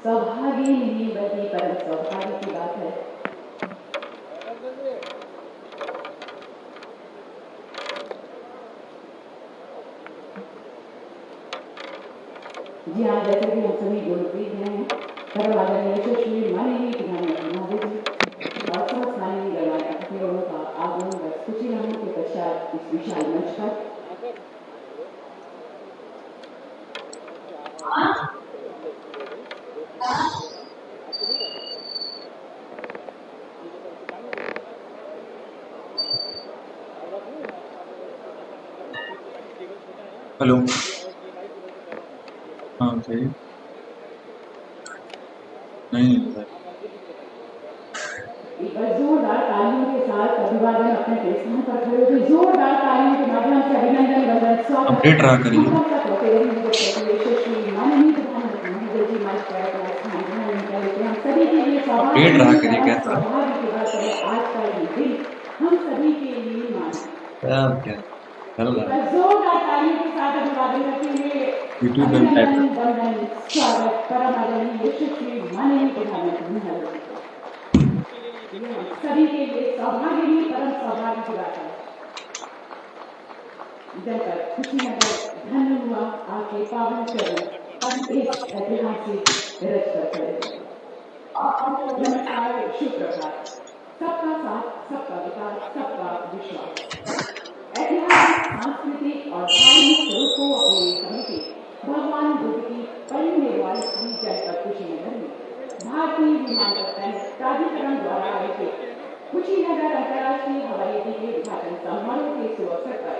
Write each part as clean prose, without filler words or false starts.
सौभाग्य नहीं बल्कि परम सौभाग्य की बात है। जी हाँ, जैसे कि हम सभी गुणप्रीत हैं, परम आदरणीय यशस्वी माननीय प्रधानमंत्री महोदय जी और समस्त माननीय गणमान्य अतिथियों का आगमन बस कुछ ही लम्हों के पश्चात इस विशाल मंच पर। हेलो, हाँ सही नहीं एक बार जोरदार तालियों के साथ अभिवादन अपने स्थान पर खड़े होकर जोरदार तालियों के माध्यम से अभिनंदन वंदन स्वागत अपडेट रहा करिए। यशस्वी माननीय प्रधानमंत्री महोदय जी मंच पर अपना स्थान ग्रहण करें। हम सभी के लिए अपडेट रहा करिए क्या था? सौभाग्य की बात है। आज का ये दिन हम सभी के लिए माना क्या चल रहा है? जोरदार तालियों के साथ अभिवादन करते हुए यूट्यूब पे टाइप अभिनंदन वंदन स्वागत परम आदरणीय यशस्वी माननीय प्रधानमंत्री महोदय सभी के लिए सौभाग्य ही परम सौभाग्य की बात है। जनपद कुशीनगर धन्य हुआ आपके पावन चरण अब इस ऐतिहासिक रथ पर चले। नमस्कार, शुभ प्रभात। सबका साथ, सबका विकास, सबका विश्वास। ऐतिहासिक, सांस्कृतिक और धार्मिक स्वरूपों अपने समेटे भगवान बुद्ध की पहली वाली जनपद कुशीनगर में भारतीय विमानपत्तन प्राधिकरण द्वारा आयोजित कुशीनगर अंतर्राष्ट्रीय हवाई अड्डे के उद्घाटन समारोह के शुभ अवसर पर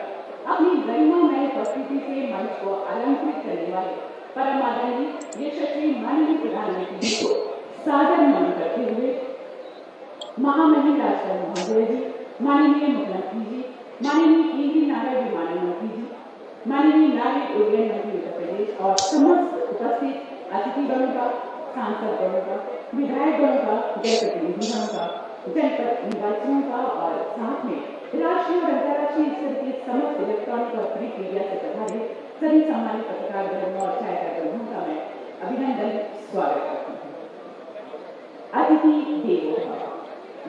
अपनी गरिमामय उपस्थिति से मंच को अलंकृत करने वाले परम आदरणीय यशस्वी माननीय प्रधानमंत्री जी को सादर नमन करते हुए महामहिम राजकर महोदय जी, माननीय मुख्यमंत्री जी, माननीय केंद्रीय नागरिक विमानन मंत्री जी, माननीय नागरिक उड्डयन मंत्री उत्तर प्रदेश और समस्त उपस्थित अतिथिगणों का, सांसदगणों का, विधायकगणों का, जनप्रतिनिधिगणों का, जनपद निवासियों का और साथ में राष्ट्रीय और अंतर्राष्ट्रीय स्तर के समस्त इलेक्ट्रॉनिक और प्रिंट मीडिया से प्रभावित सभी सम्मानित पत्रकार बंधुओं और छायाकर्मियों का मैं अभिनंदन स्वागत करती हूँ। अतिथि देवो भव,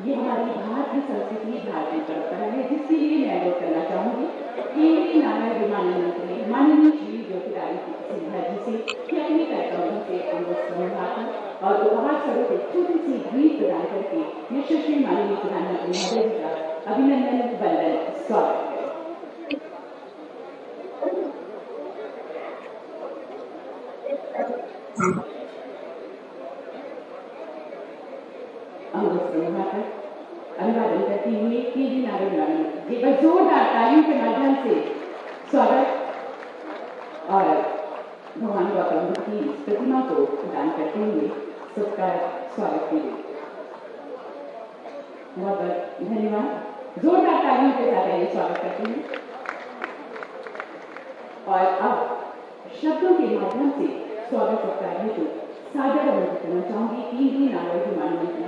ये हमारी भारतीय संस्कृति, भारतीय परंपरा है, जिसके लिए मैं अनुरोध करना चाहूंगी केंद्रीय नागरिक विमानन मंत्री माननीय श्री ज्योतिरादित्य सिंधिया जी से कि अपने कार्यक्रमों से अनुरोध समूहात्मक और उपहार स्वरूप एक छोटी सी भेंट प्रदान करके यशस्वी माननीय प्रधानमंत्री महोदय जी का अभिनंदन वंदन स्वागत करें। अभिवादन करती हुई केंद्रीय नागरिक विमानन मंत्री जी जोरदार तालियों के माध्यम से स्वागत और भगवान गौतम बुद्ध की प्रतिमा को प्रदान करते हुए सबका स्वागत कीजिए। बहुत बहुत धन्यवाद। जोरदार तालियों के साथ स्वागत करते हैं और अब शब्दों के माध्यम से स्वागत सत्कार हेतु सादर अनुरोध करना चाहूंगी केंद्रीय नागरिक विमानन मंत्री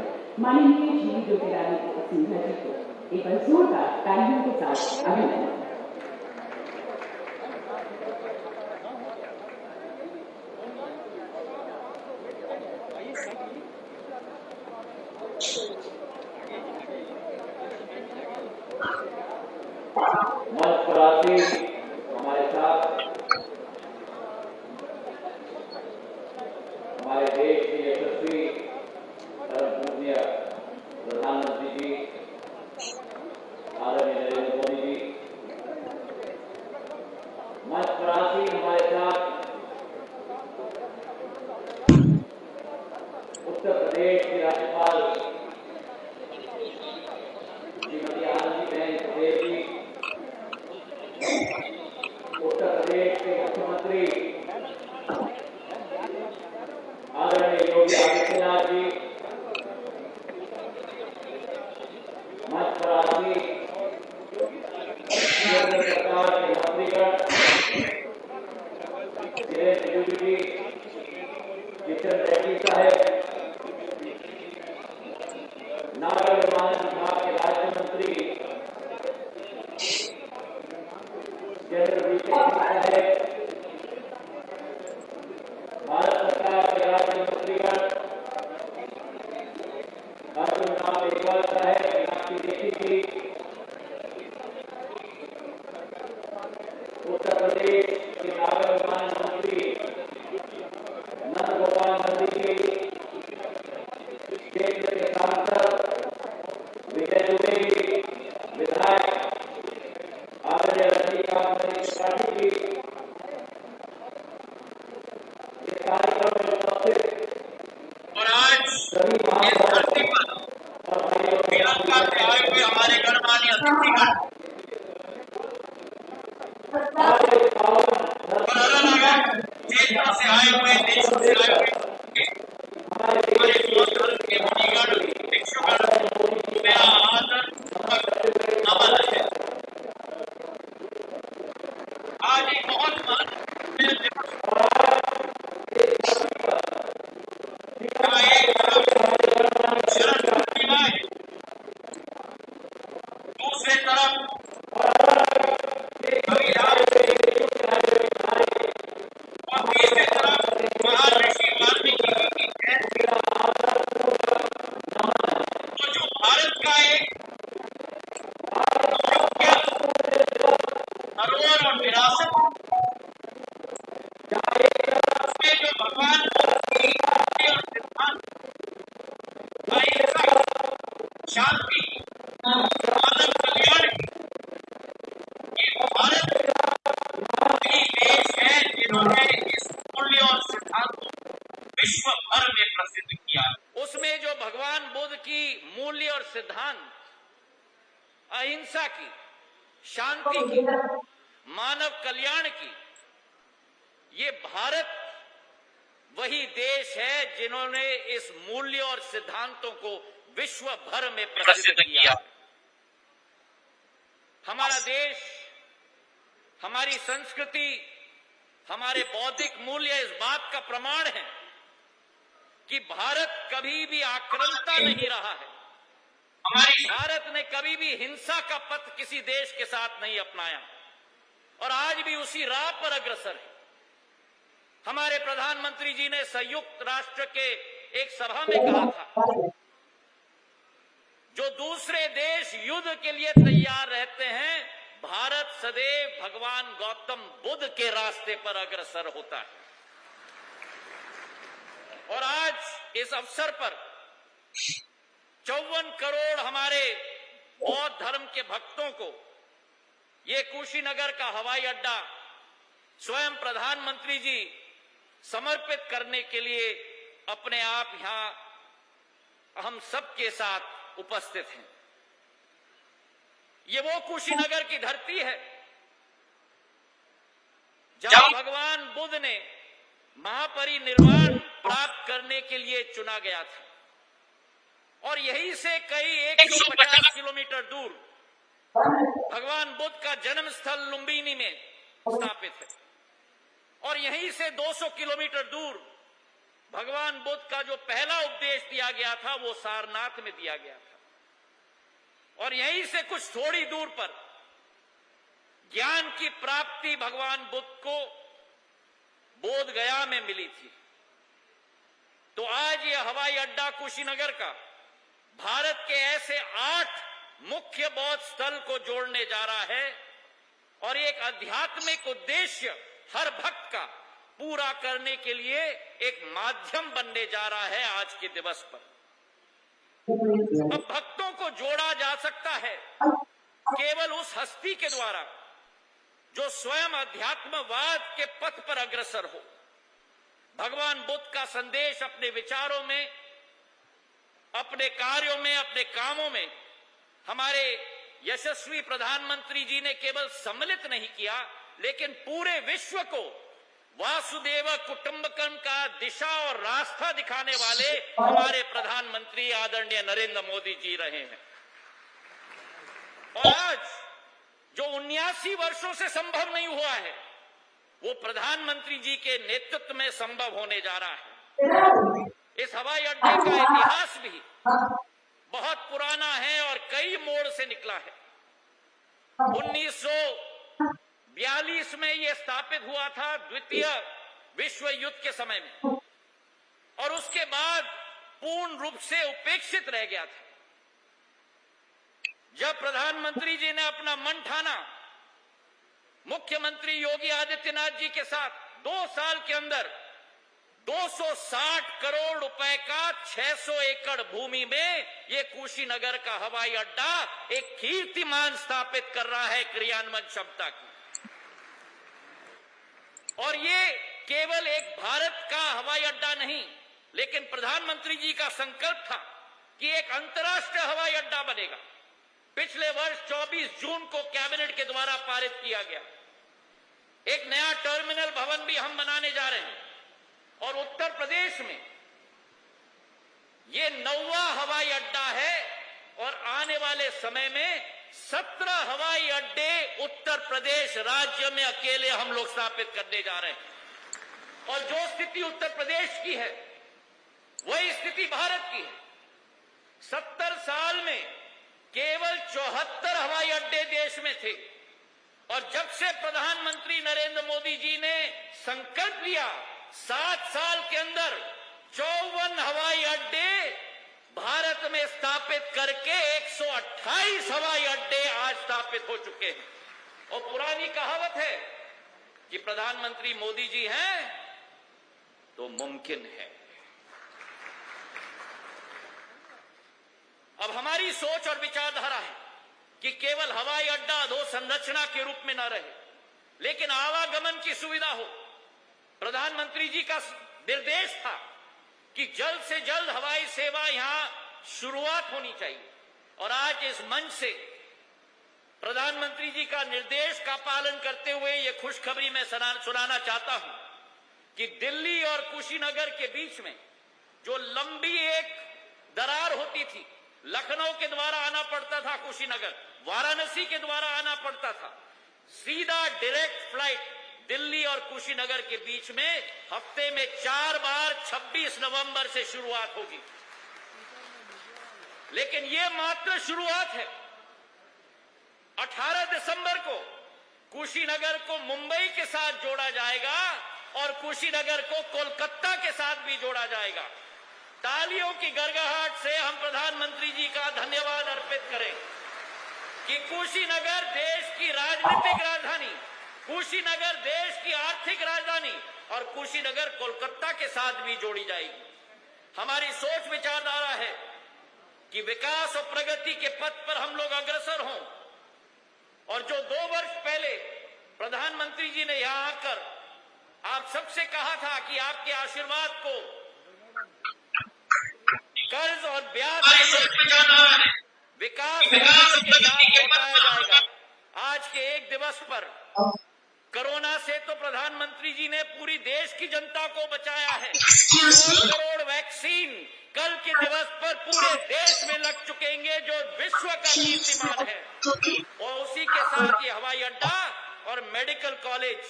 माननीय श्री ज्योतिरादित्य सिंधिया जी को एक बार जोरदार तालियों के साथ अभिनंदन। मंच पर आते हमारे साथ हमारे देश के यशस्वी परम पूज्य प्रधानमंत्री जी आदरणीय नरेंद्र मोदी जी, मंच पर आते हमारे साथ उत्तर प्रदेश के राज्यपाल श्रीमती आनंदीबेन पटेल जी, उत्तर प्रदेश के मुख्यमंत्री आदरणीय योगी आदित्यनाथ जी, मंच पर आती केंद्र सरकार के मंत्रीगण किरेन रिजिजू जी, किशन रेड्डी साहब, नागर विमानन विभाग के राज्य मंत्री जनरल वीके सिंह साहब, भारत सरकार के राज्य मंत्रीगण देखा जाता है कि आपकी देखी थी उत्तर प्रदेश के नागर विमानन मंत्री नंद गोपाल नंदी जी, क्षेत्र के सांसद विजय दुबे जी, विधायक आदरणीय रजनीकांत त्रिपाठी जी, इस कार्यक्रम में उपस्थित और आज सभी इस धरती पर और भाइयों श्रीलंका से आए हुए हमारे गणमान्य अतिथिगण आज इस पावन और अलग अलग क्षेत्रों से आए हुए देशों से आए हुए हमारे हमारे देश हिंदू धर्म के मुनिगण भिक्षुगण को मेरा आदर नमन है। आज एक बहुत महत्वपूर्ण दिवस का एक तरफ शरण पूर्णिमा है, दूसरे तरफ संविधान और तीसरे तरफ महान ऋषि वाल्मीकि जी की जयंती। तो जो भारत का एक मुख्य धरोहर और विरासत, उसमें जो भगवान बुद्ध की नीति और सिद्धांत अहिंसा, शांति, मानव कल्याण, ये भारत ही देश है जिन्होंने इस मूल्य और सिद्धांत को विश्व भर में प्रसिद्ध किया है। उसमें जो भगवान बुद्ध की मूल्य और सिद्धांत अहिंसा की, शांति की, मानव कल्याण की, ये भारत वही देश है जिन्होंने इस मूल्य और सिद्धांतों को विश्व भर में प्रसिद्ध किया। हमारा देश, हमारी संस्कृति, हमारे बौद्धिक मूल्य इस बात का प्रमाण है कि भारत कभी भी आक्रांता नहीं रहा है। भारत ने कभी भी हिंसा का पथ किसी देश के साथ नहीं अपनाया और आज भी उसी राह पर अग्रसर है। हमारे प्रधानमंत्री जी ने संयुक्त राष्ट्र के एक सभा में कहा था, जो दूसरे देश युद्ध के लिए तैयार रहते हैं, भारत सदैव भगवान गौतम बुद्ध के रास्ते पर अग्रसर होता है। और आज इस अवसर पर 54 करोड़ हमारे बौद्ध धर्म के भक्तों को ये कुशीनगर का हवाई अड्डा स्वयं प्रधानमंत्री जी समर्पित करने के लिए अपने आप यहां हम सबके साथ उपस्थित हैं। ये वो कुशीनगर की धरती है जहां भगवान बुद्ध ने महापरिनिर्वाण प्राप्त करने के लिए चुना गया था और यहीं से कई 150 किलोमीटर दूर भगवान बुद्ध का जन्म स्थल लुम्बिनी में स्थापित है और यहीं से 200 किलोमीटर दूर भगवान बुद्ध का जो पहला उपदेश दिया गया था वो सारनाथ में दिया गया था और यहीं से कुछ थोड़ी दूर पर ज्ञान की प्राप्ति भगवान बुद्ध को बोध गया में मिली थी। तो आज ये हवाई अड्डा कुशीनगर का भारत के ऐसे 8 मुख्य बौद्ध स्थल को जोड़ने जा रहा है और एक आध्यात्मिक उद्देश्य हर भक्त का पूरा करने के लिए एक माध्यम बनने जा रहा है आज के दिवस पर। अब भक्तों को जोड़ा जा सकता है केवल उस हस्ती के द्वारा जो स्वयं अध्यात्मवाद के पथ पर अग्रसर हो, भगवान बुद्ध का संदेश अपने विचारों में, अपने कार्यों में, अपने कामों में हमारे यशस्वी प्रधानमंत्री जी ने केवल सम्मिलित नहीं किया, लेकिन पूरे विश्व को वासुदेव कुटुंबकम का दिशा और रास्ता दिखाने वाले हमारे प्रधानमंत्री आदरणीय नरेंद्र मोदी जी रहे हैं। और आज जो 79 वर्षों से संभव नहीं हुआ है, वो प्रधानमंत्री जी के नेतृत्व में संभव होने जा रहा है। इस हवाई अड्डे का इतिहास भी बहुत पुराना है और कई मोड़ से निकला है। 1942 में यह स्थापित हुआ था द्वितीय विश्व युद्ध के समय में और उसके बाद पूर्ण रूप से उपेक्षित रह गया था। जब प्रधानमंत्री जी ने अपना मन ठाना मुख्यमंत्री योगी आदित्यनाथ जी के साथ 2 साल के अंदर 260 करोड़ रुपए का 600 एकड़ भूमि में ये कुशीनगर का हवाई अड्डा एक कीर्तिमान स्थापित कर रहा है क्रियान्वयन क्षमता की। और ये केवल एक भारत का हवाई अड्डा नहीं, लेकिन प्रधानमंत्री जी का संकल्प था कि एक अंतर्राष्ट्रीय हवाई अड्डा बनेगा। पिछले वर्ष 24 जून को कैबिनेट के द्वारा पारित किया गया। एक नया टर्मिनल भवन भी हम बनाने जा रहे हैं और उत्तर प्रदेश में ये 9वां हवाई अड्डा है और आने वाले समय में 17 हवाई अड्डे उत्तर प्रदेश राज्य में अकेले हम लोग स्थापित करने जा रहे हैं। और जो स्थिति उत्तर प्रदेश की है वही स्थिति भारत की है। 70 साल में केवल 74 हवाई अड्डे देश में थे और जब से प्रधानमंत्री नरेंद्र मोदी जी ने संकल्प लिया 7 साल के अंदर 54 हवाई अड्डे भारत में स्थापित करके 128 हवाई अड्डे आज स्थापित हो चुके हैं। और पुरानी कहावत है कि प्रधानमंत्री मोदी जी हैं तो मुमकिन है। अब हमारी सोच और विचारधारा है कि केवल हवाई अड्डा अधोसंरचना के रूप में न रहे, लेकिन आवागमन की सुविधा हो। प्रधानमंत्री जी का निर्देश था कि जल्द से जल्द हवाई सेवा यहां शुरुआत होनी चाहिए और आज इस मंच से प्रधानमंत्री जी का निर्देश का पालन करते हुए ये खुशखबरी मैं सुनाना चाहता हूं कि दिल्ली और कुशीनगर के बीच में जो लंबी एक दरार होती थी, लखनऊ के द्वारा आना पड़ता था कुशीनगर, वाराणसी के द्वारा आना पड़ता था, सीधा डायरेक्ट फ्लाइट दिल्ली और कुशीनगर के बीच में हफ्ते में 4 बार 26 नवंबर से शुरुआत होगी। लेकिन ये मात्र शुरुआत है। 18 दिसंबर को कुशीनगर को मुंबई के साथ जोड़ा जाएगा और कुशीनगर को कोलकाता के साथ भी जोड़ा जाएगा। तालियों की गड़गड़ाहट से हम प्रधानमंत्री जी का धन्यवाद अर्पित करें कि कुशीनगर देश की राजनीतिक राजधानी, कुशीनगर देश की आर्थिक राजधानी और कुशीनगर कोलकाता के साथ भी जोड़ी जाएगी। हमारी सोच विचारधारा है कि विकास और प्रगति के पथ पर हम लोग अग्रसर हों और जो 2 वर्ष पहले प्रधानमंत्री जी ने यहां आकर आप सबसे कहा था कि आपके आशीर्वाद को कर्ज और ब्याज विकास लौटाया जाएगा। आज के एक दिवस पर कोरोना से तो प्रधानमंत्री जी ने पूरी देश की जनता को बचाया है। 2 करोड़ वैक्सीन कल के दिवस पर पूरे देश में लग चुकेंगे जो विश्व का कीर्तिमान है। और उसी के साथ ये हवाई अड्डा और मेडिकल कॉलेज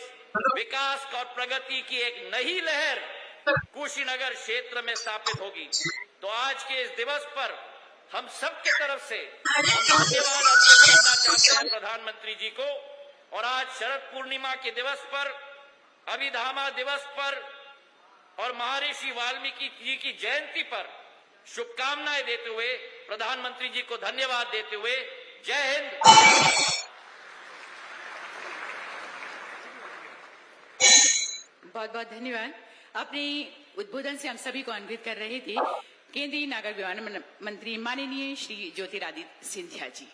विकास और प्रगति की एक नई लहर कुशीनगर क्षेत्र में स्थापित होगी। तो आज के इस दिवस पर हम सबके तरफ से धन्यवाद अर्पित करना चाहते हैं प्रधानमंत्री जी को। और आज शरद पूर्णिमा के दिवस पर, अभिधामा दिवस पर और महर्षि वाल्मीकि जी की जयंती पर शुभकामनाएं देते हुए प्रधानमंत्री जी को धन्यवाद देते हुए जय हिंद। बहुत बहुत धन्यवाद। अपने उद्बोधन से हम सभी को अन्वित कर रहे थे केंद्रीय नागर विमानन मंत्री माननीय श्री ज्योतिरादित्य सिंधिया जी।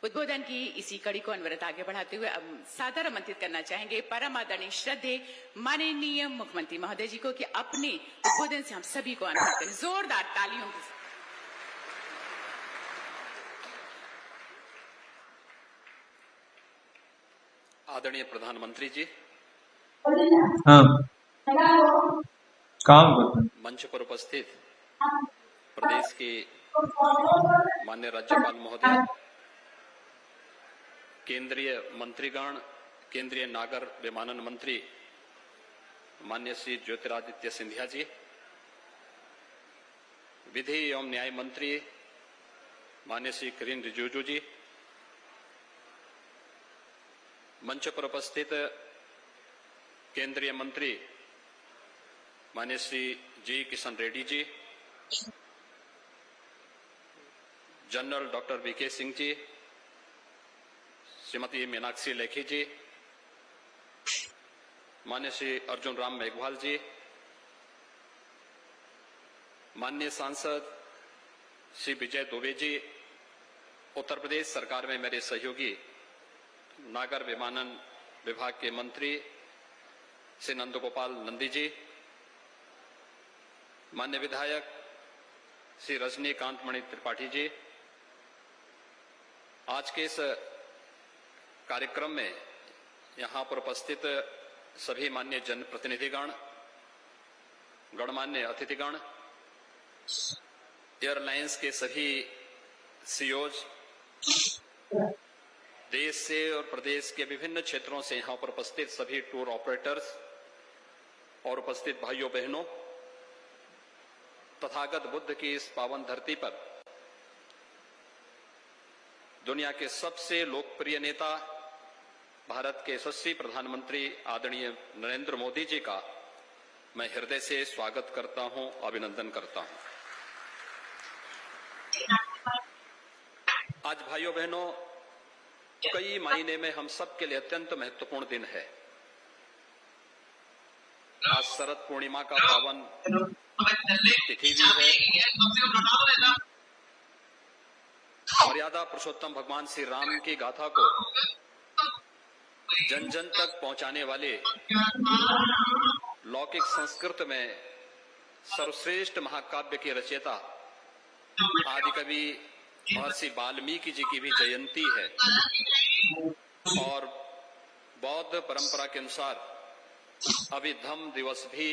उद्बोधन की इसी कड़ी को अनवरत आगे बढ़ाते हुए अब सादर आमंत्रित करना चाहेंगे परम आदरणीय श्रद्धेय माननीय मुख्यमंत्री महोदय जी को कि अपने उद्बोधन से हम सभी को अन्वित करें जोरदार तालियों के साथ। आदरणीय प्रधानमंत्री जी, हाँ काम करते हैं। मंच पर उपस्थित प्रदेश के माननीय राज्यपाल महोदय, केंद्रीय मंत्रीगण, केंद्रीय नागर विमानन मंत्री माननीय श्री ज्योतिरादित्य सिंधिया जी, विधि एवं न्याय मंत्री माननीय श्री किरेन रिजिजू जी, मंच पर उपस्थित केंद्रीय मंत्री माननीय श्री जी Kishan Reddy ji, general doctor VK Singh ji, Shrimati Meenakshi Lekhi जी, मान्य श्री अर्जुन राम मेघवाल जी, माननीय सांसद श्री विजय दुबे जी, उत्तर प्रदेश सरकार में मेरे सहयोगी नागर विमानन विभाग के मंत्री श्री नंदगोपाल नंदी जी, मान्य विधायक श्री रजनीकांत मणि त्रिपाठी जी, आज के इस कार्यक्रम में यहां पर उपस्थित सभी मान्य जनप्रतिनिधिगण, गणमान्य अतिथिगण, एयरलाइंस के सभी सीईओज, देश से और प्रदेश के विभिन्न क्षेत्रों से यहां पर उपस्थित सभी टूर ऑपरेटर्स और उपस्थित भाइयों बहनों, तथागत बुद्ध की इस पावन धरती पर दुनिया के सबसे लोकप्रिय नेता, भारत के यशस्वी प्रधानमंत्री आदरणीय नरेंद्र मोदी जी का मैं हृदय से स्वागत करता हूं, अभिनंदन करता हूं। आज भाइयों बहनों, कई मायने में हम सब के लिए अत्यंत महत्वपूर्ण दिन है। आज शरद पूर्णिमा का पावन तिथि भी है। मर्यादा पुरुषोत्तम भगवान श्री राम की गाथा को जन जन तक पहुंचाने वाले लौकिक संस्कृत में सर्वश्रेष्ठ महाकाव्य के रचयिता आदिकवि महर्षि वाल्मीकि जी की भी जयंती है और बौद्ध परंपरा के अनुसार अभिधम्म दिवस भी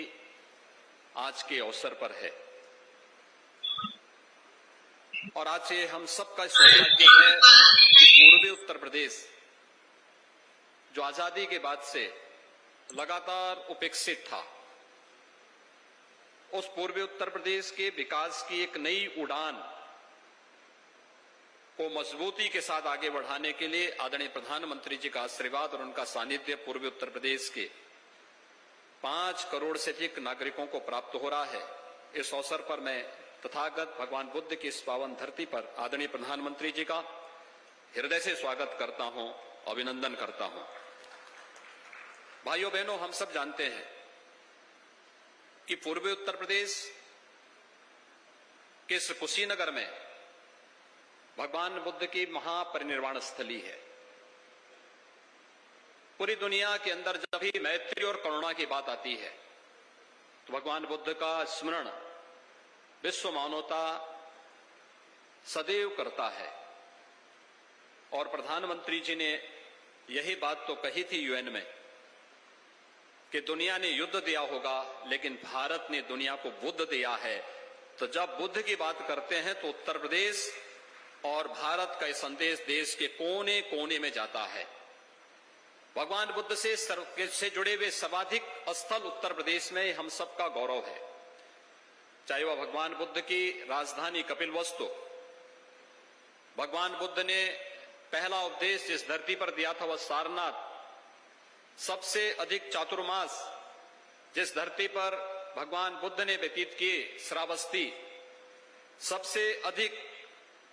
आज के अवसर पर है। और आज से हम सबका सौभाग्य है कि पूर्वी उत्तर प्रदेश, जो आजादी के बाद से लगातार उपेक्षित था, उस पूर्वी उत्तर प्रदेश के विकास की एक नई उड़ान को मजबूती के साथ आगे बढ़ाने के लिए आदरणीय प्रधानमंत्री जी का आशीर्वाद और उनका सानिध्य पूर्वी उत्तर प्रदेश के 5 करोड़ से अधिक नागरिकों को प्राप्त हो रहा है। इस अवसर पर मैं तथागत भगवान बुद्ध की इस पावन धरती पर आदरणीय प्रधानमंत्री जी का हृदय से स्वागत करता हूं, अभिनंदन करता हूं। भाइयों बहनों, हम सब जानते हैं कि पूर्वी उत्तर प्रदेश के इस कुशीनगर में भगवान बुद्ध की महापरिनिर्वाण स्थली है। पूरी दुनिया के अंदर जब भी मैत्री और करुणा की बात आती है तो भगवान बुद्ध का स्मरण विश्व मानवता सदैव करता है। और प्रधानमंत्री जी ने यही बात तो कही थी यूएन में कि दुनिया ने युद्ध दिया होगा लेकिन भारत ने दुनिया को बुद्ध दिया है। तो जब बुद्ध की बात करते हैं तो उत्तर प्रदेश और भारत का संदेश देश के कोने कोने में जाता है। भगवान बुद्ध से जुड़े हुए सर्वाधिक स्थल उत्तर प्रदेश में हम सबका गौरव है। चाहे वह भगवान बुद्ध की राजधानी कपिलवस्तु, भगवान बुद्ध ने पहला उपदेश जिस धरती पर दिया था वह सारनाथ, सबसे अधिक चातुर्मास जिस धरती पर भगवान बुद्ध ने व्यतीत किए श्रावस्ती, सबसे अधिक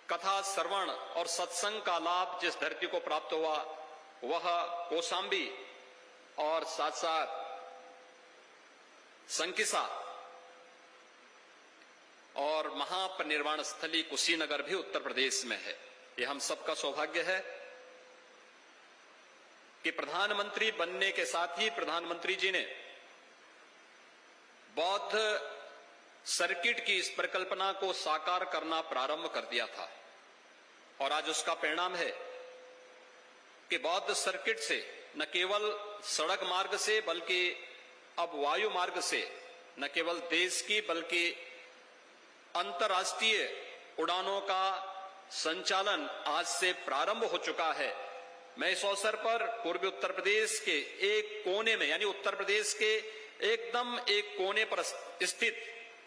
कथा श्रवण और सत्संग का लाभ जिस धरती को प्राप्त हुआ वह कौशाम्बी और साथ साथ संकिसा और महापरिनिर्वाण स्थली कुशीनगर भी उत्तर प्रदेश में है। यह हम सबका सौभाग्य है कि प्रधानमंत्री बनने के साथ ही प्रधानमंत्री जी ने बौद्ध सर्किट की इस परिकल्पना को साकार करना प्रारंभ कर दिया था। और आज उसका परिणाम है कि बौद्ध सर्किट से न केवल सड़क मार्ग से बल्कि अब वायु मार्ग से न केवल देश की बल्कि अंतर्राष्ट्रीय उड़ानों का संचालन आज से प्रारंभ हो चुका है। मैं इस अवसर पर पूर्वी उत्तर प्रदेश के एक कोने में यानी उत्तर प्रदेश के एकदम एक कोने पर स्थित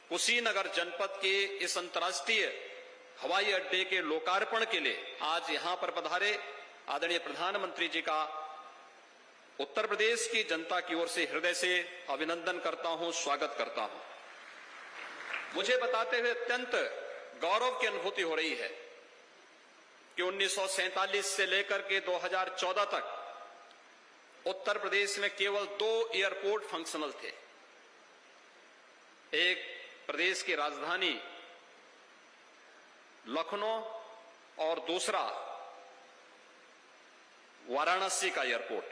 कुशीनगर जनपद के इस अंतर्राष्ट्रीय हवाई अड्डे के लोकार्पण के लिए आज यहां पर पधारे आदरणीय प्रधानमंत्री जी का उत्तर प्रदेश की जनता की ओर से हृदय से अभिनंदन करता हूं, स्वागत करता हूं। मुझे बताते हुए अत्यंत गौरव की अनुभूति हो रही है कि 1947 से लेकर के 2014 तक उत्तर प्रदेश में केवल 2 एयरपोर्ट फंक्शनल थे। एक प्रदेश की राजधानी लखनऊ और दूसरा वाराणसी का एयरपोर्ट।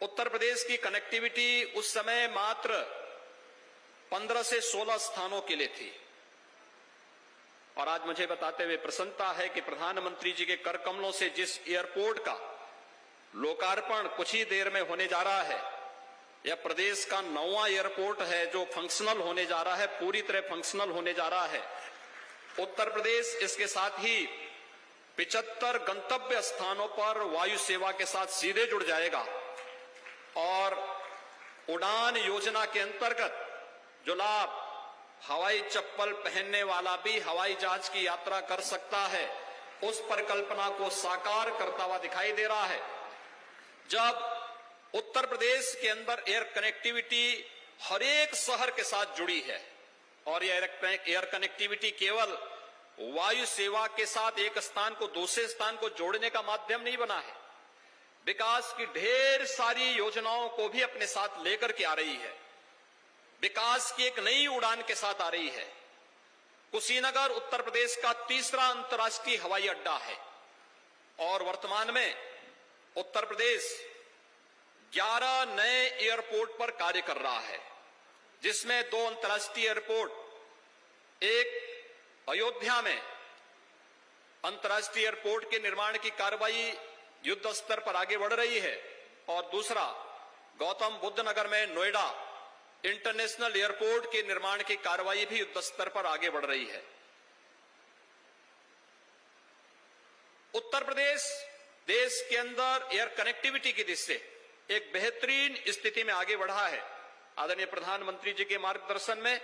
उत्तर प्रदेश की कनेक्टिविटी उस समय मात्र 15 से 16 स्थानों के लिए थी और आज मुझे बताते हुए प्रसन्नता है कि प्रधानमंत्री जी के कर कमलों से जिस एयरपोर्ट का लोकार्पण कुछ ही देर में होने जा रहा है, यह प्रदेश का 9वां एयरपोर्ट है जो फंक्शनल होने जा रहा है, पूरी तरह फंक्शनल होने जा रहा है। उत्तर प्रदेश इसके साथ ही 75 गंतव्य स्थानों पर वायु सेवा के साथ सीधे जुड़ जाएगा और उड़ान योजना के अंतर्गत जो लाभ हवाई चप्पल पहनने वाला भी हवाई जहाज की यात्रा कर सकता है, उस परिकल्पना को साकार करता हुआ दिखाई दे रहा है। जब उत्तर प्रदेश के अंदर एयर कनेक्टिविटी हर एक शहर के साथ जुड़ी है और यह एयर कनेक्टिविटी केवल वायु सेवा के साथ एक स्थान को दूसरे स्थान को जोड़ने का माध्यम नहीं बना है, विकास की ढेर सारी योजनाओं को भी अपने साथ लेकर के आ रही है, विकास की एक नई उड़ान के साथ आ रही है। कुशीनगर उत्तर प्रदेश का तीसरा अंतर्राष्ट्रीय हवाई अड्डा है और वर्तमान में उत्तर प्रदेश 11 नए एयरपोर्ट पर कार्य कर रहा है, जिसमें 2 अंतर्राष्ट्रीय एयरपोर्ट, एक अयोध्या में अंतर्राष्ट्रीय एयरपोर्ट के निर्माण की कार्रवाई युद्ध स्तर पर आगे बढ़ रही है और दूसरा गौतम बुद्ध नगर में नोएडा इंटरनेशनल एयरपोर्ट के निर्माण की कार्रवाई भी युद्ध स्तर पर आगे बढ़ रही है। उत्तर प्रदेश देश के अंदर एयर कनेक्टिविटी की दृष्टि से एक बेहतरीन स्थिति में आगे बढ़ा है। आदरणीय प्रधानमंत्री जी के मार्गदर्शन में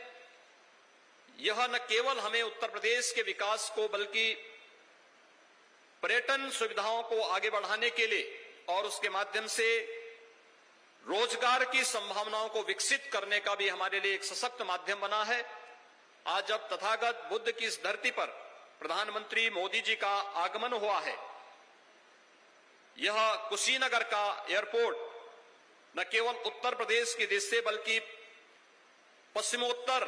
यह न केवल हमें उत्तर प्रदेश के विकास को बल्कि पर्यटन सुविधाओं को आगे बढ़ाने के लिए और उसके माध्यम से रोजगार की संभावनाओं को विकसित करने का भी हमारे लिए एक सशक्त माध्यम बना है। आज जब तथागत बुद्ध की इस धरती पर प्रधानमंत्री मोदी जी का आगमन हुआ है, यह कुशीनगर का एयरपोर्ट न केवल उत्तर प्रदेश की दृष्टि से बल्कि पश्चिमोत्तर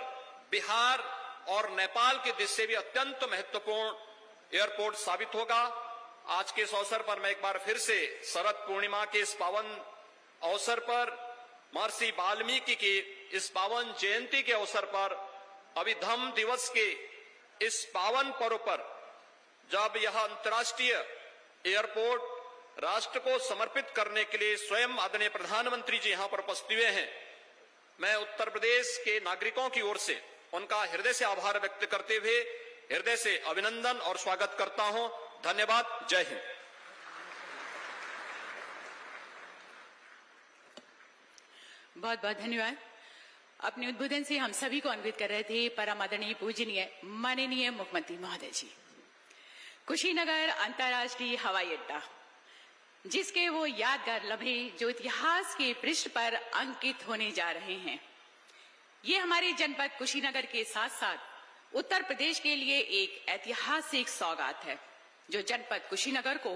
बिहार और नेपाल की दृष्टि से भी अत्यंत महत्वपूर्ण एयरपोर्ट साबित होगा। आज के इस अवसर पर मैं एक बार फिर से शरद पूर्णिमा के इस पावन अवसर पर, महर्षि वाल्मीकि की इस पावन जयंती के अवसर पर, अभिधम्म दिवस के इस पावन पर्व पर जब यह अंतर्राष्ट्रीय एयरपोर्ट राष्ट्र को समर्पित करने के लिए स्वयं आदरणीय प्रधानमंत्री जी यहां पर उपस्थित हुए हैं, मैं उत्तर प्रदेश के नागरिकों की ओर से उनका हृदय से आभार व्यक्त करते हुए हृदय से अभिनंदन और स्वागत करता हूं। धन्यवाद। जय हिंद। बहुत बहुत धन्यवाद। अपने उद्बोधन से हम सभी को अन्वित कर रहे थे परम आदरणीय पूजनीय माननीय मुख्यमंत्री महोदय जी। कुशीनगर अंतर्राष्ट्रीय हवाई अड्डा, जिसके वो यादगार लम्हे जो इतिहास के पृष्ठ पर अंकित होने जा रहे हैं, ये हमारे जनपद कुशीनगर के साथ साथ उत्तर प्रदेश के लिए एक ऐतिहासिक सौगात है, जो जनपद कुशीनगर को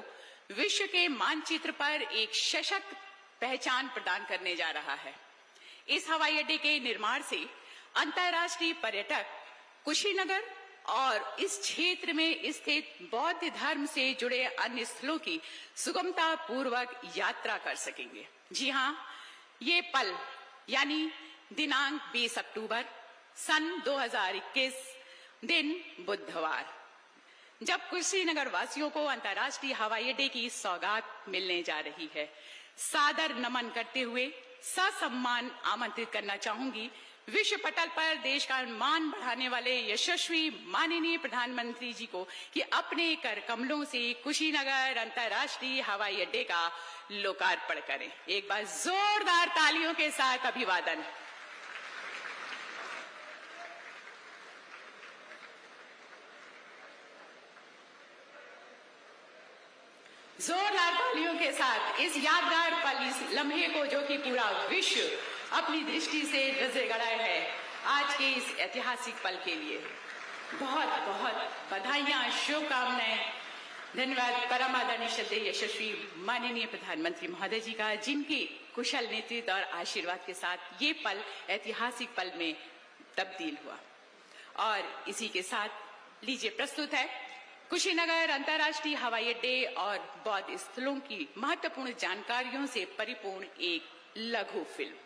विश्व के मानचित्र पर एक सशक्त पहचान प्रदान करने जा रहा है। इस हवाई अड्डे के निर्माण से अंतर्राष्ट्रीय पर्यटक कुशीनगर और इस क्षेत्र में स्थित बौद्ध धर्म से जुड़े अन्य स्थलों की सुगमता पूर्वक यात्रा कर सकेंगे। जी हाँ, ये पल यानी दिनांक 20 अक्टूबर सन 2021 दिन बुधवार, जब कुशीनगर वासियों को अंतर्राष्ट्रीय हवाई अड्डे की सौगात मिलने जा रही है, सादर नमन करते हुए ससम्मान आमंत्रित करना चाहूंगी विश्व पटल पर देश का मान बढ़ाने वाले यशस्वी माननीय प्रधानमंत्री जी को कि अपने कर कमलों से कुशीनगर अंतर्राष्ट्रीय हवाई अड्डे का लोकार्पण करें। एक बार जोरदार तालियों के साथ अभिवादन। जोरदार तालियों के साथ इस यादगार पल, इस लम्हे को जो कि पूरा विश्व अपनी दृष्टि से रजे गड़ाए है, आज के इस ऐतिहासिक पल के लिए बहुत बहुत बधाइयां, शुभकामनाएं धन्यवाद परम आदरणीय श्रद्धेय यशस्वी माननीय प्रधानमंत्री महोदय जी का, जिनके कुशल नेतृत्व और आशीर्वाद के साथ ये पल ऐतिहासिक पल में तब्दील हुआ। और इसी के साथ लीजिए प्रस्तुत है कुशीनगर अंतर्राष्ट्रीय हवाई अड्डे और बौद्ध स्थलों की महत्वपूर्ण जानकारियों से परिपूर्ण एक लघु फिल्म।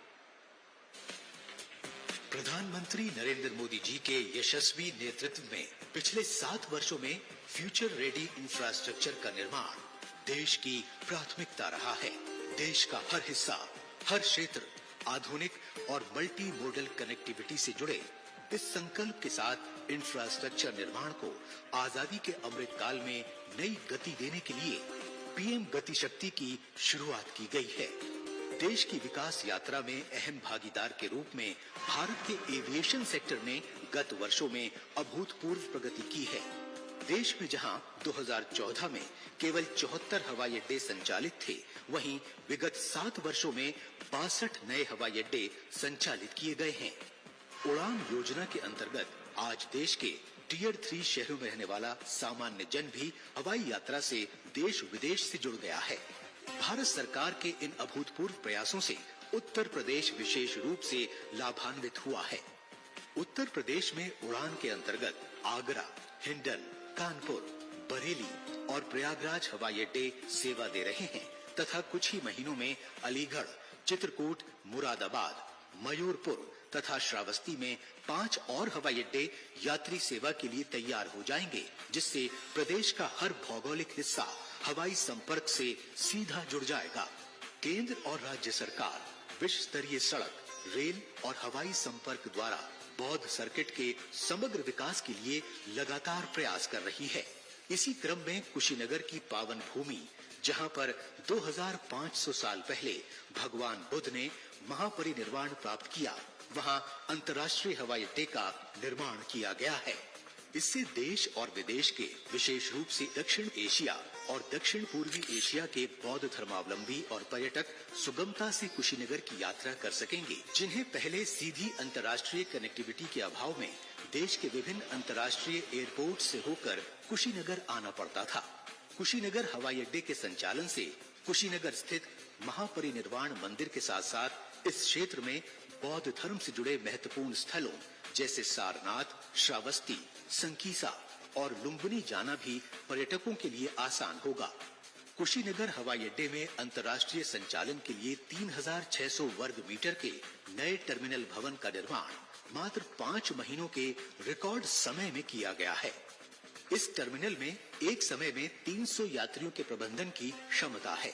प्रधानमंत्री नरेंद्र मोदी जी के यशस्वी नेतृत्व में पिछले 7 वर्षों में फ्यूचर रेडी इंफ्रास्ट्रक्चर का निर्माण देश की प्राथमिकता रहा है। देश का हर हिस्सा, हर क्षेत्र आधुनिक और मल्टी मॉडल कनेक्टिविटी से जुड़े इस संकल्प के साथ इंफ्रास्ट्रक्चर निर्माण को आजादी के अमृत काल में नई गति देने के लिए पीएम गति शक्ति की शुरुआत की गई है। देश की विकास यात्रा में अहम भागीदार के रूप में भारत के एविएशन सेक्टर ने गत वर्षों में अभूतपूर्व प्रगति की है। देश में जहां 2014 में केवल 74 हवाई अड्डे संचालित थे, वहीं विगत 7 वर्षों में 62 नए हवाई अड्डे संचालित किए गए हैं। उड़ान योजना के अंतर्गत आज देश के टियर 3 शहरों में रहने वाला सामान्य जन भी हवाई यात्रा से देश विदेश से जुड़ गया है। भारत सरकार के इन अभूतपूर्व प्रयासों से उत्तर प्रदेश विशेष रूप से लाभान्वित हुआ है। उत्तर प्रदेश में उड़ान के अंतर्गत आगरा, हिंडन, कानपुर, बरेली और प्रयागराज हवाई अड्डे सेवा दे रहे हैं तथा कुछ ही महीनों में अलीगढ़, चित्रकूट, मुरादाबाद, मयूरपुर तथा श्रावस्ती में 5 और हवाई अड्डे यात्री सेवा के लिए तैयार हो जाएंगे, जिससे प्रदेश का हर भौगोलिक हिस्सा हवाई संपर्क से सीधा जुड़ जाएगा। केंद्र और राज्य सरकार विश्व स्तरीय सड़क, रेल और हवाई संपर्क द्वारा बौद्ध सर्किट के समग्र विकास के लिए लगातार प्रयास कर रही है। इसी क्रम में कुशीनगर की पावन भूमि, जहां पर 2500 साल पहले भगवान बुद्ध ने महापरिनिर्वाण प्राप्त किया, वहां अंतर्राष्ट्रीय हवाई अड्डे का निर्माण किया गया है। इससे देश और विदेश के, विशेष रूप से दक्षिण एशिया और दक्षिण पूर्वी एशिया के बौद्ध धर्मावलंबी और पर्यटक सुगमता से कुशीनगर की यात्रा कर सकेंगे, जिन्हें पहले सीधी अंतर्राष्ट्रीय कनेक्टिविटी के अभाव में देश के विभिन्न अंतर्राष्ट्रीय एयरपोर्ट से होकर कुशीनगर आना पड़ता था। कुशीनगर हवाई अड्डे के संचालन से कुशीनगर स्थित महापरिनिर्वाण मंदिर के साथ साथ इस क्षेत्र में बौद्ध धर्म से जुड़े महत्वपूर्ण स्थलों जैसे सारनाथ, श्रावस्ती, संकीसा और लुम्बिनी जाना भी पर्यटकों के लिए आसान होगा। कुशीनगर हवाई अड्डे में अंतर्राष्ट्रीय संचालन के लिए 3600 वर्ग मीटर के नए टर्मिनल भवन का निर्माण मात्र 5 महीनों के रिकॉर्ड समय में किया गया है। इस टर्मिनल में एक समय में 300 यात्रियों के प्रबंधन की क्षमता है।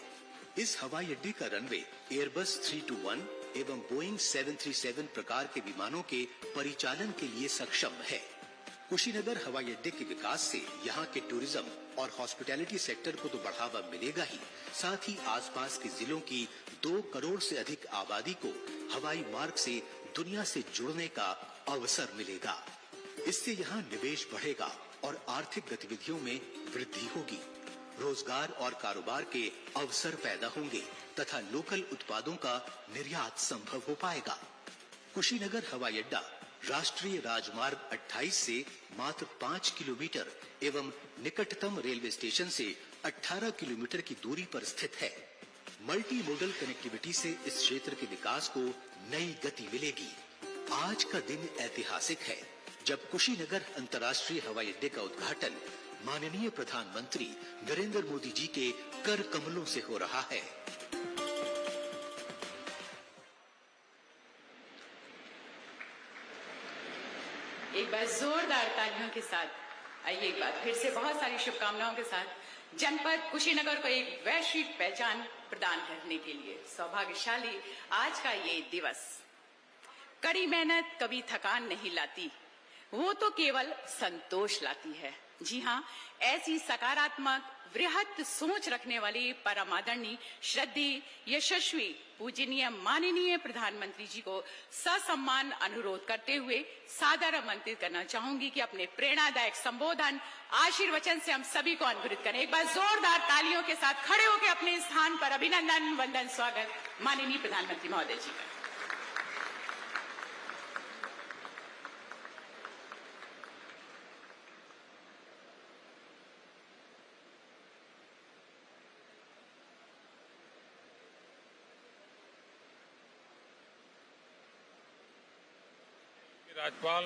इस हवाई अड्डे का रनवे एयरबस 321 एवं बोइंग 737 प्रकार के विमानों के परिचालन के लिए सक्षम है। कुशीनगर हवाई अड्डे के विकास से यहाँ के टूरिज्म और हॉस्पिटैलिटी सेक्टर को तो बढ़ावा मिलेगा ही, साथ ही आसपास के जिलों की 2 करोड़ से अधिक आबादी को हवाई मार्ग से दुनिया से जुड़ने का अवसर मिलेगा। इससे यहाँ निवेश बढ़ेगा और आर्थिक गतिविधियों में वृद्धि होगी। रोजगार और कारोबार के अवसर पैदा होंगे तथा लोकल उत्पादों का निर्यात संभव हो पाएगा। कुशीनगर हवाई अड्डा राष्ट्रीय राजमार्ग 28 से मात्र 5 किलोमीटर एवं निकटतम रेलवे स्टेशन से 18 किलोमीटर की दूरी पर स्थित है। मल्टी मॉडल कनेक्टिविटी से इस क्षेत्र के विकास को नई गति मिलेगी। आज का दिन ऐतिहासिक है, जब कुशीनगर अंतर्राष्ट्रीय हवाई अड्डे का उद्घाटन माननीय प्रधानमंत्री नरेंद्र मोदी जी के कर कमलों से हो रहा है। एक बार जोरदार तालियों के साथ आइए, एक बार फिर से बहुत सारी शुभकामनाओं के साथ जनपद कुशीनगर को एक वैश्विक पहचान प्रदान करने के लिए सौभाग्यशाली आज का ये दिवस। कड़ी मेहनत कभी थकान नहीं लाती, वो तो केवल संतोष लाती है। जी हाँ, ऐसी सकारात्मक वृहत सोच रखने वाली परम आदरणीय श्रद्धेय यशस्वी पूजनीय माननीय प्रधानमंत्री जी को ससम्मान अनुरोध करते हुए सादर आमंत्रित करना चाहूंगी कि अपने प्रेरणादायक संबोधन आशीर्वचन से हम सभी को अनुग्रहित करें। एक बार जोरदार तालियों के साथ खड़े होकर अपने स्थान पर अभिनंदन वंदन स्वागत माननीय प्रधानमंत्री महोदय जी का। राज्यपाल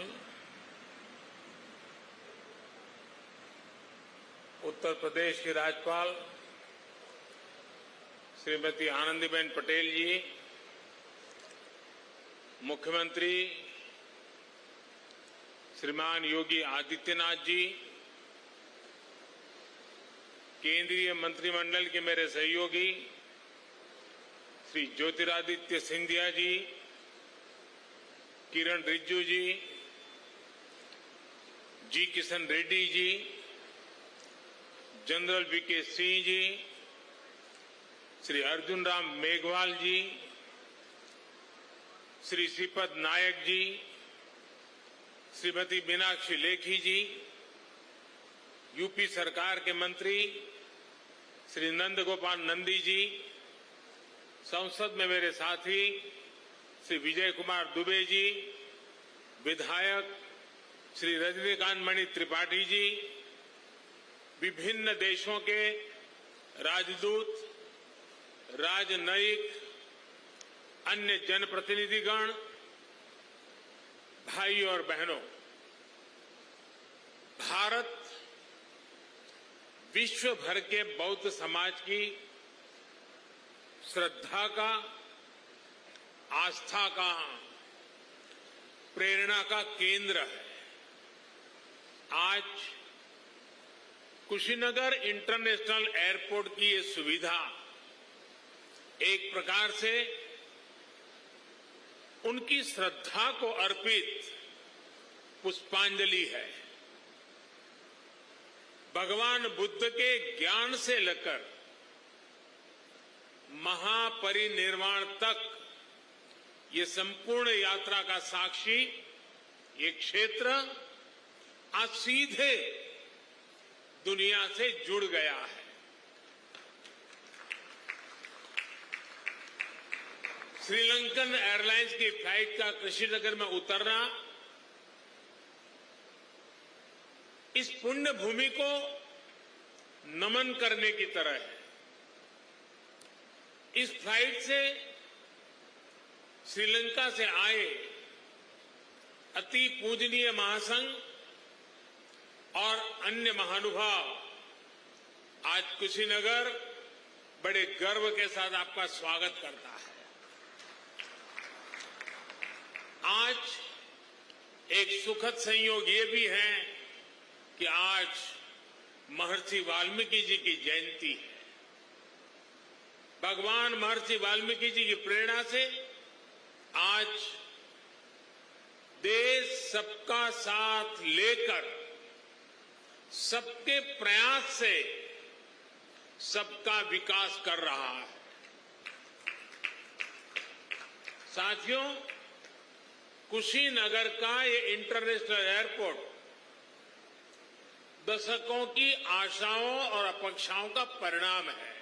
उत्तर प्रदेश की राज्यपाल श्रीमती आनंदीबेन पटेल जी, मुख्यमंत्री श्रीमान योगी आदित्यनाथ जी, केंद्रीय मंत्रिमंडल के मेरे सहयोगी श्री ज्योतिरादित्य सिंधिया जी, किरण रिजिजू जी, जी किशन रेड्डी जी, जनरल वीके सिंह जी, श्री अर्जुन राम मेघवाल जी, श्री श्रीपद नायक जी, श्रीमती मीनाक्षी लेखी जी, यूपी सरकार के मंत्री श्री नंद गोपाल नंदी जी, संसद में मेरे साथी श्री विजय कुमार दुबे जी, विधायक श्री रजनीकांत मणि त्रिपाठी जी, विभिन्न देशों के राजदूत, राजनयिक, अन्य जनप्रतिनिधिगण, भाई और बहनों, भारत विश्व भर के बौद्ध समाज की श्रद्धा का, आस्था का, प्रेरणा का केंद्र है। आज कुशीनगर इंटरनेशनल एयरपोर्ट की ये सुविधा एक प्रकार से उनकी श्रद्धा को अर्पित पुष्पांजलि है। भगवान बुद्ध के ज्ञान से लेकर महापरिनिर्वाण तक ये संपूर्ण यात्रा का साक्षी ये क्षेत्र आज सीधे दुनिया से जुड़ गया है। श्रीलंकन एयरलाइंस की फ्लाइट का कुशीनगर में उतरना इस पुण्य भूमि को नमन करने की तरह है। इस फ्लाइट से श्रीलंका से आए अति पूजनीय महासंघ और अन्य महानुभाव आज कुशीनगर बड़े गर्व के साथ आपका स्वागत करता है। आज एक सुखद संयोग ये भी है कि आज महर्षि वाल्मीकि जी की जयंती है। भगवान महर्षि वाल्मीकि जी की प्रेरणा से आज देश सबका साथ लेकर सबके प्रयास से सबका विकास कर रहा है। साथियों, कुशीनगर का ये इंटरनेशनल एयरपोर्ट दशकों की आशाओं और अपेक्षाओं का परिणाम है।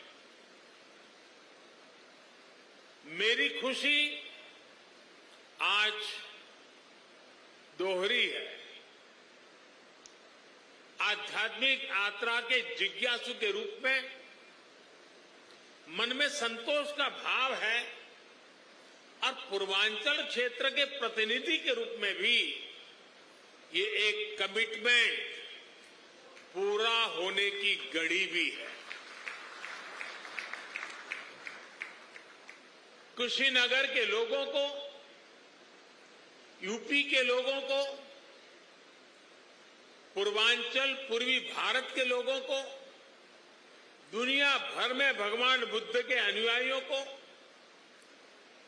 मेरी खुशी आज दोहरी है। आध्यात्मिक यात्रा के जिज्ञासु के रूप में मन में संतोष का भाव है और पूर्वांचल क्षेत्र के प्रतिनिधि के रूप में भी ये एक कमिटमेंट पूरा होने की घड़ी भी है। कुशीनगर के लोगों को, यूपी के लोगों को, पूर्वांचल पूर्वी भारत के लोगों को, दुनिया भर में भगवान बुद्ध के अनुयायियों को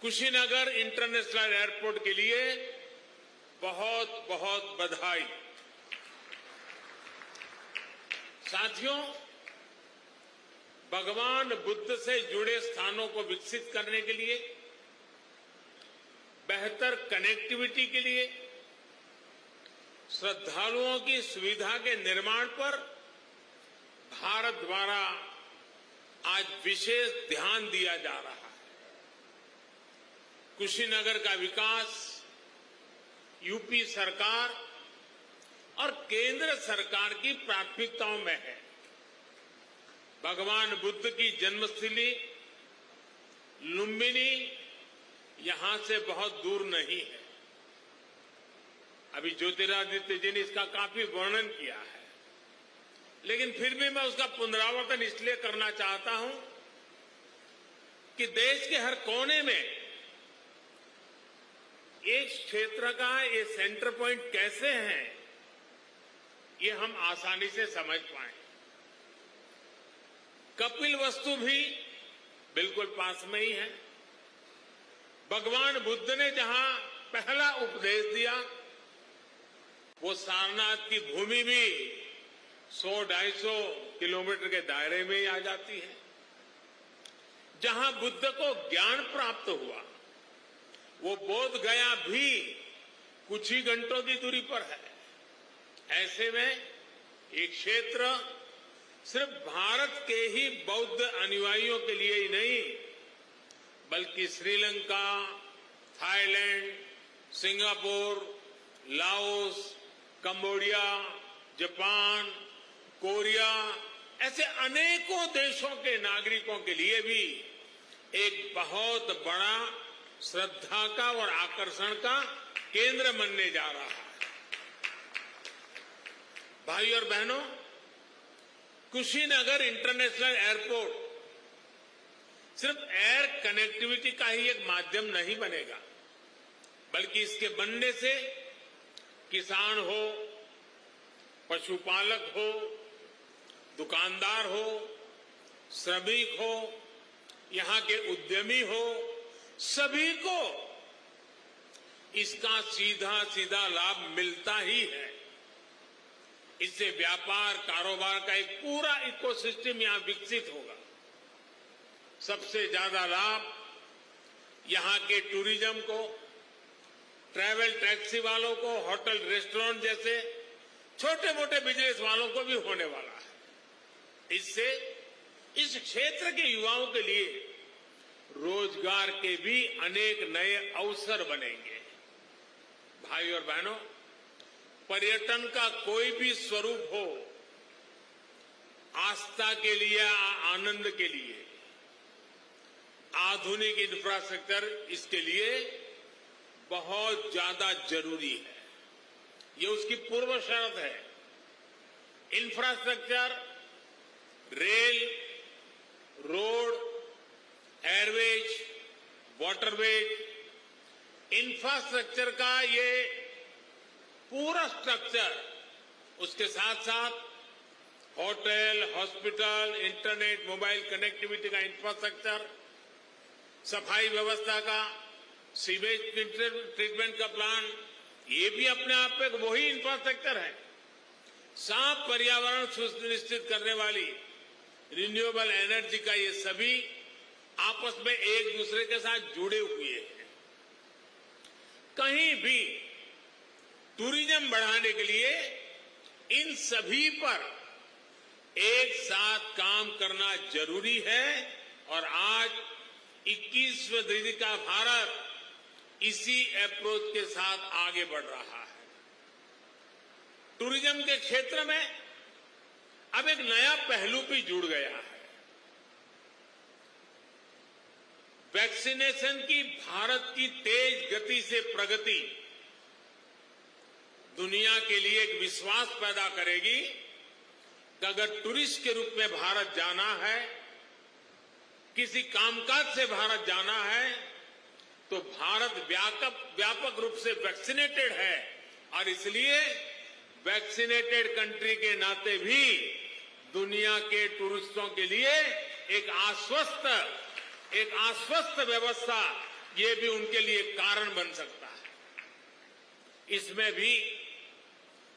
कुशीनगर इंटरनेशनल एयरपोर्ट के लिए बहुत बहुत बधाई। साथियों, भगवान बुद्ध से जुड़े स्थानों को विकसित करने के लिए, बेहतर कनेक्टिविटी के लिए, श्रद्धालुओं की सुविधा के निर्माण पर भारत द्वारा आज विशेष ध्यान दिया जा रहा है। कुशीनगर का विकास यूपी सरकार और केंद्र सरकार की प्राथमिकताओं में है। भगवान बुद्ध की जन्मस्थली लुम्बिनी यहां से बहुत दूर नहीं है। अभी ज्योतिरादित्य जी ने इसका काफी वर्णन किया है, लेकिन फिर भी मैं उसका पुनरावर्तन इसलिए करना चाहता हूं कि देश के हर कोने में एक क्षेत्र का ये सेंटर पॉइंट कैसे है, ये हम आसानी से समझ पाए। कपिलवस्तु भी बिल्कुल पास में ही है। भगवान बुद्ध ने जहां पहला उपदेश दिया, वो सारनाथ की भूमि भी 100-250 किलोमीटर के दायरे में ही आ जाती है। जहां बुद्ध को ज्ञान प्राप्त हुआ, वो बोध गया भी कुछ ही घंटों की दूरी पर है। ऐसे में एक क्षेत्र सिर्फ भारत के ही बौद्ध अनुयायियों के लिए ही नहीं, बल्कि Sri Lanka, Thailand, Singapore, Laos, Cambodia, Japan, Korea, ऐसे अनेकों देशों के नागरिकों के लिए भी एक बहुत बड़ा श्रद्धा का और आकर्षण का केंद्र बनने जा रहा है। भाई और बहनों, कुशीनगर इंटरनेशनल एयरपोर्ट सिर्फ एयर कनेक्टिविटी का ही एक माध्यम नहीं बनेगा, बल्कि इसके बनने से किसान हो, पशुपालक हो, दुकानदार हो, श्रमिक हो, यहां के उद्यमी हो, सभी को इसका सीधा सीधा लाभ मिलता ही है। इससे व्यापार कारोबार का एक पूरा इकोसिस्टम यहां विकसित होगा। सबसे ज्यादा लाभ यहां के टूरिज्म को, ट्रैवल टैक्सी वालों को, होटल रेस्टोरेंट जैसे छोटे मोटे बिजनेस वालों को भी होने वाला है। इससे इस क्षेत्र के युवाओं के लिए रोजगार के भी अनेक नए अवसर बनेंगे। भाई और बहनों, पर्यटन का कोई भी स्वरूप हो, आस्था के लिए, आनंद के लिए आधुनिक इंफ्रास्ट्रक्चर इसके लिए बहुत ज्यादा जरूरी है। ये उसकी पूर्व शर्त है। Infrastructure, rail, road, Airways, waterways, infrastructure का ये पूरा स्ट्रक्चर, उसके साथ साथ hotel, hospital, internet, mobile connectivity का इंफ्रास्ट्रक्चर, सफाई व्यवस्था का, सीवेज ट्रीटमेंट का प्लान, ये भी अपने आप में वही इंफ्रास्ट्रक्चर है। साफ पर्यावरण सुनिश्चित करने वाली रिन्यूएबल एनर्जी का ये सभी आपस में एक दूसरे के साथ जुड़े हुए हैं। कहीं भी टूरिज्म बढ़ाने के लिए इन सभी पर एक साथ काम करना जरूरी है और आज 21वीं सदी का भारत इसी अप्रोच के साथ आगे बढ़ रहा है। टूरिज्म के क्षेत्र में अब एक नया पहलू भी जुड़ गया है। वैक्सीनेशन की भारत की तेज गति से प्रगति दुनिया के लिए एक विश्वास पैदा करेगी कि अगर टूरिस्ट के रूप में भारत जाना है, किसी कामकाज से भारत जाना है, तो भारत व्यापक रूप से वैक्सीनेटेड है और इसलिए वैक्सीनेटेड कंट्री के नाते भी दुनिया के टूरिस्टों के लिए एक आश्वस्त व्यवस्था, ये भी उनके लिए कारण बन सकता है। इसमें भी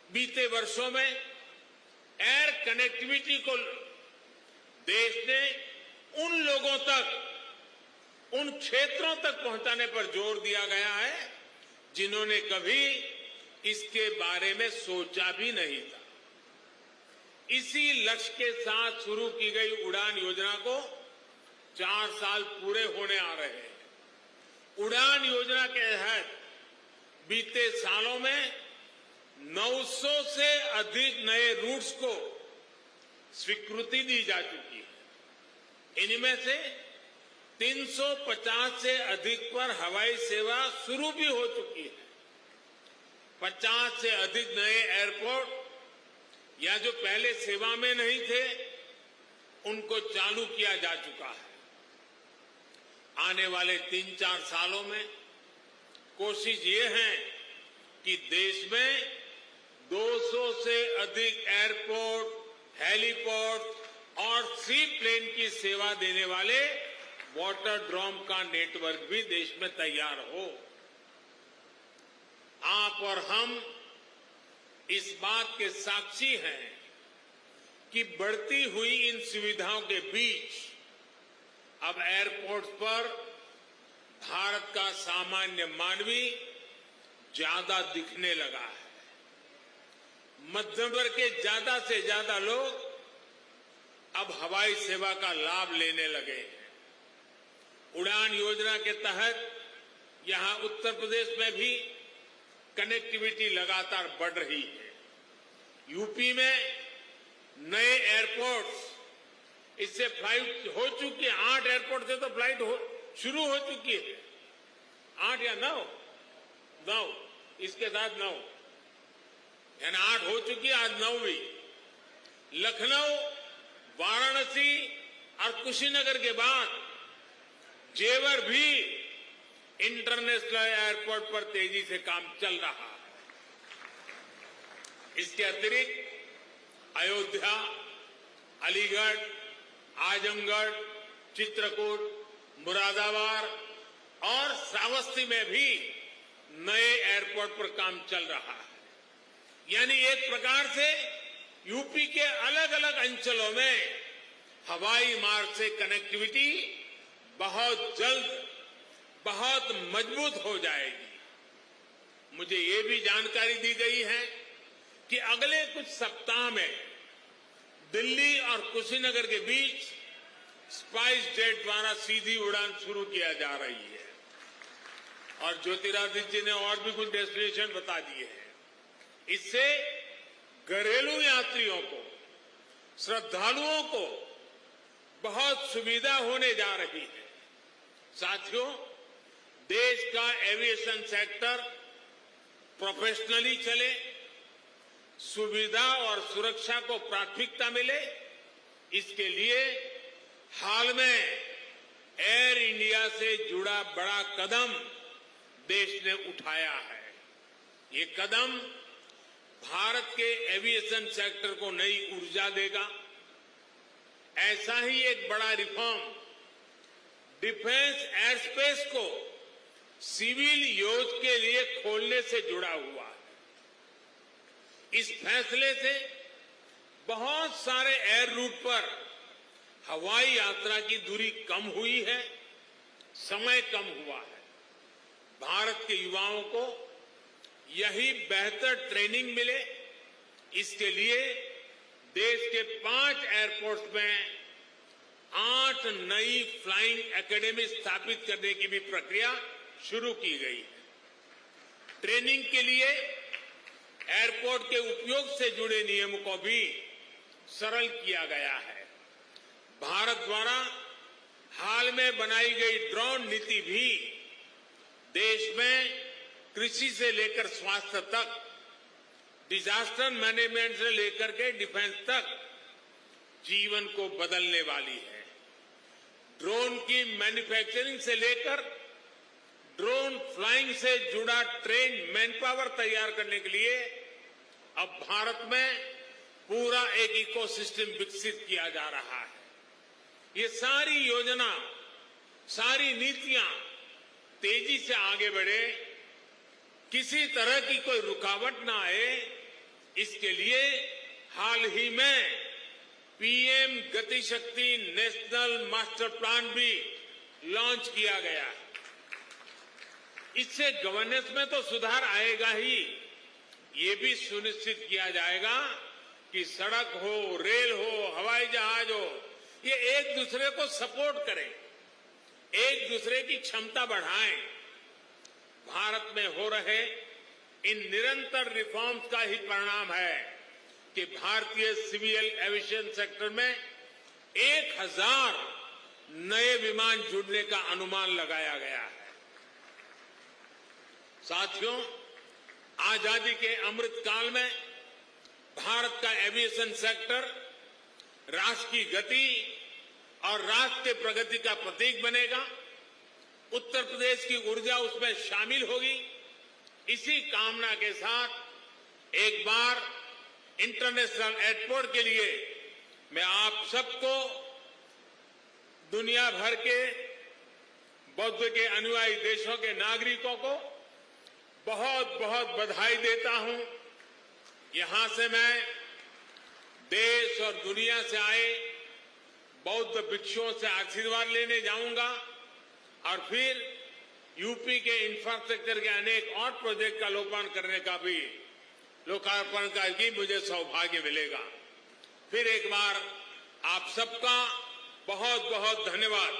बीते वर्षों में एयर कनेक्टिविटी को देश ने उन लोगों तक, उन क्षेत्रों तक पहुंचाने पर जोर दिया गया है जिन्होंने कभी इसके बारे में सोचा भी नहीं था। इसी लक्ष्य के साथ शुरू की गई उड़ान योजना को 4 साल पूरे होने आ रहे हैं। उड़ान योजना के तहत बीते सालों में 900 से अधिक नए रूट्स को स्वीकृति दी जा चुकी है। इनमें से 350 से अधिक पर हवाई सेवा शुरू भी हो चुकी है। 50 से अधिक नए एयरपोर्ट या जो पहले सेवा में नहीं थे उनको चालू किया जा चुका है। आने वाले 3-4 सालों में कोशिश ये है कि देश में 200 से अधिक एयरपोर्ट, हेलीपोर्ट और सी प्लेन की सेवा देने वाले वाटर ड्रोम का नेटवर्क भी देश में तैयार हो। आप और हम इस बात के साक्षी हैं कि बढ़ती हुई इन सुविधाओं के बीच अब एयरपोर्ट पर भारत का सामान्य मानवी ज्यादा दिखने लगा है। मध्यम वर्ग के ज्यादा से ज्यादा लोग अब हवाई सेवा का लाभ लेने लगे हैं। उड़ान योजना के तहत यहां उत्तर प्रदेश में भी कनेक्टिविटी लगातार बढ़ रही है। यूपी में नए एयरपोर्ट्स, इससे फ्लाइट हो चुकी है। 8 एयरपोर्ट से तो फ्लाइट शुरू हो चुकी है। 8 या 9, इसके साथ 9, यानी 8 हो चुकी है, आज 9वीं। लखनऊ, वाराणसी और कुशीनगर के बाद जेवर भी इंटरनेशनल एयरपोर्ट पर तेजी से काम चल रहा है। इसके अतिरिक्त अयोध्या, अलीगढ़, आजमगढ़, चित्रकूट, मुरादाबाद और श्रावस्ती में भी नए एयरपोर्ट पर काम चल रहा है। यानी एक प्रकार से यूपी के अलग अलग अंचलों में हवाई मार्ग से कनेक्टिविटी बहुत जल्द, बहुत मजबूत हो जाएगी। मुझे ये भी जानकारी दी गई है कि अगले कुछ सप्ताह में दिल्ली और कुशीनगर के बीच स्पाइस जेट द्वारा सीधी उड़ान शुरू किया जा रही है। और ज्योतिरादित्य जी ने और भी कुछ डेस्टिनेशन बता दिए हैं। इससे घरेलू यात्रियों को, श्रद्धालुओं को बहुत सुविधा होने जा रही है। साथियों, देश का एविएशन सेक्टर प्रोफेशनली चले, सुविधा और सुरक्षा को प्राथमिकता मिले, इसके लिए हाल में एयर इंडिया से जुड़ा बड़ा कदम देश ने उठाया है। ये कदम भारत के एविएशन सेक्टर को नई ऊर्जा देगा। ऐसा ही एक बड़ा रिफॉर्म डिफेंस एयर स्पेस को सिविल यूज के लिए खोलने से जुड़ा हुआ है। इस फैसले से बहुत सारे एयर रूट पर हवाई यात्रा की दूरी कम हुई है, समय कम हुआ है। भारत के युवाओं को यही बेहतर ट्रेनिंग मिले, इसके लिए देश के 5 एयरपोर्ट्स में 8 नई फ्लाइंग एकेडमी स्थापित करने की भी प्रक्रिया शुरू की गई है। ट्रेनिंग के लिए एयरपोर्ट के उपयोग से जुड़े नियमों को भी सरल किया गया है। भारत द्वारा हाल में बनाई गई ड्रोन नीति भी देश में कृषि से लेकर स्वास्थ्य तक, डिजास्टर मैनेजमेंट से लेकर के डिफेंस तक जीवन को बदलने वाली है। ड्रोन की मैन्युफैक्चरिंग से लेकर ड्रोन फ्लाइंग से जुड़ा ट्रेन मैन पावर तैयार करने के लिए अब भारत में पूरा एक इकोसिस्टम विकसित किया जा रहा है। ये सारी योजना, सारी नीतियां तेजी से आगे बढ़े, किसी तरह की कोई रुकावट ना आए, इसके लिए हाल ही में पीएम गति शक्ति नेशनल मास्टर प्लान भी लॉन्च किया गया है। इससे गवर्नेंस में तो सुधार आएगा ही, ये भी सुनिश्चित किया जाएगा कि सड़क हो, रेल हो, हवाई जहाज हो, ये एक दूसरे को सपोर्ट करें, एक दूसरे की क्षमता बढ़ाएं। भारत में हो रहे इन निरंतर रिफॉर्म्स का ही परिणाम है कि भारतीय सिविल एविएशन सेक्टर में 1000 नए विमान जुड़ने का अनुमान लगाया गया है। साथियों, आजादी के अमृत काल में भारत का एविएशन सेक्टर राष्ट्र की गति और राष्ट्र के प्रगति का प्रतीक बनेगा। उत्तर प्रदेश की ऊर्जा उसमें शामिल होगी। इसी कामना के साथ एक बार इंटरनेशनल एयरपोर्ट के लिए मैं आप सबको, दुनिया भर के बौद्ध के अनुयायी देशों के नागरिकों को बहुत बहुत बधाई देता हूं। यहां से मैं देश और दुनिया से आए बौद्ध भिक्षुओं से आशीर्वाद लेने जाऊंगा और फिर यूपी के इंफ्रास्ट्रक्चर के अनेक और प्रोजेक्ट का लोकार्पण का भी मुझे सौभाग्य मिलेगा। फिर एक बार आप सबका बहुत बहुत धन्यवाद।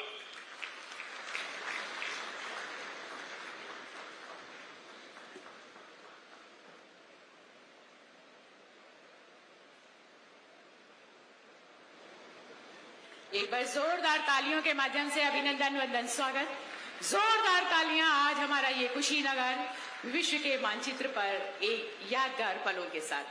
एक बार जोरदार तालियों के माध्यम से अभिनंदन वंदन स्वागत। जोरदार तालियां आज हमारा ये कुशीनगर विश्व के मानचित्र पर एक यादगार पलों के साथ।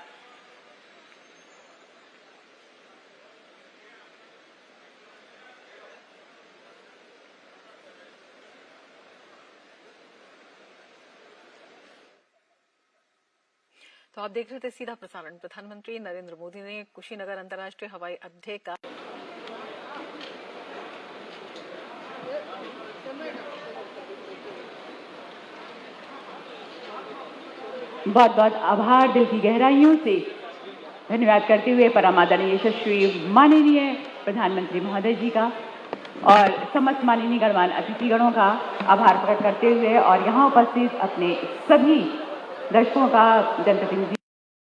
तो आप देख रहे थे सीधा प्रसारण। प्रधानमंत्री नरेंद्र मोदी ने कुशीनगर अंतर्राष्ट्रीय हवाई अड्डे का बहुत बहुत आभार, दिल की गहराइयों से धन्यवाद करते हुए परम आदरणीय यशस्वी माननीय प्रधानमंत्री महोदय जी का और समस्त माननीय गणमान्य अतिथिगणों का आभार प्रकट करते हुए और यहाँ उपस्थित अपने सभी दर्शकों का जनप्रतिनिधि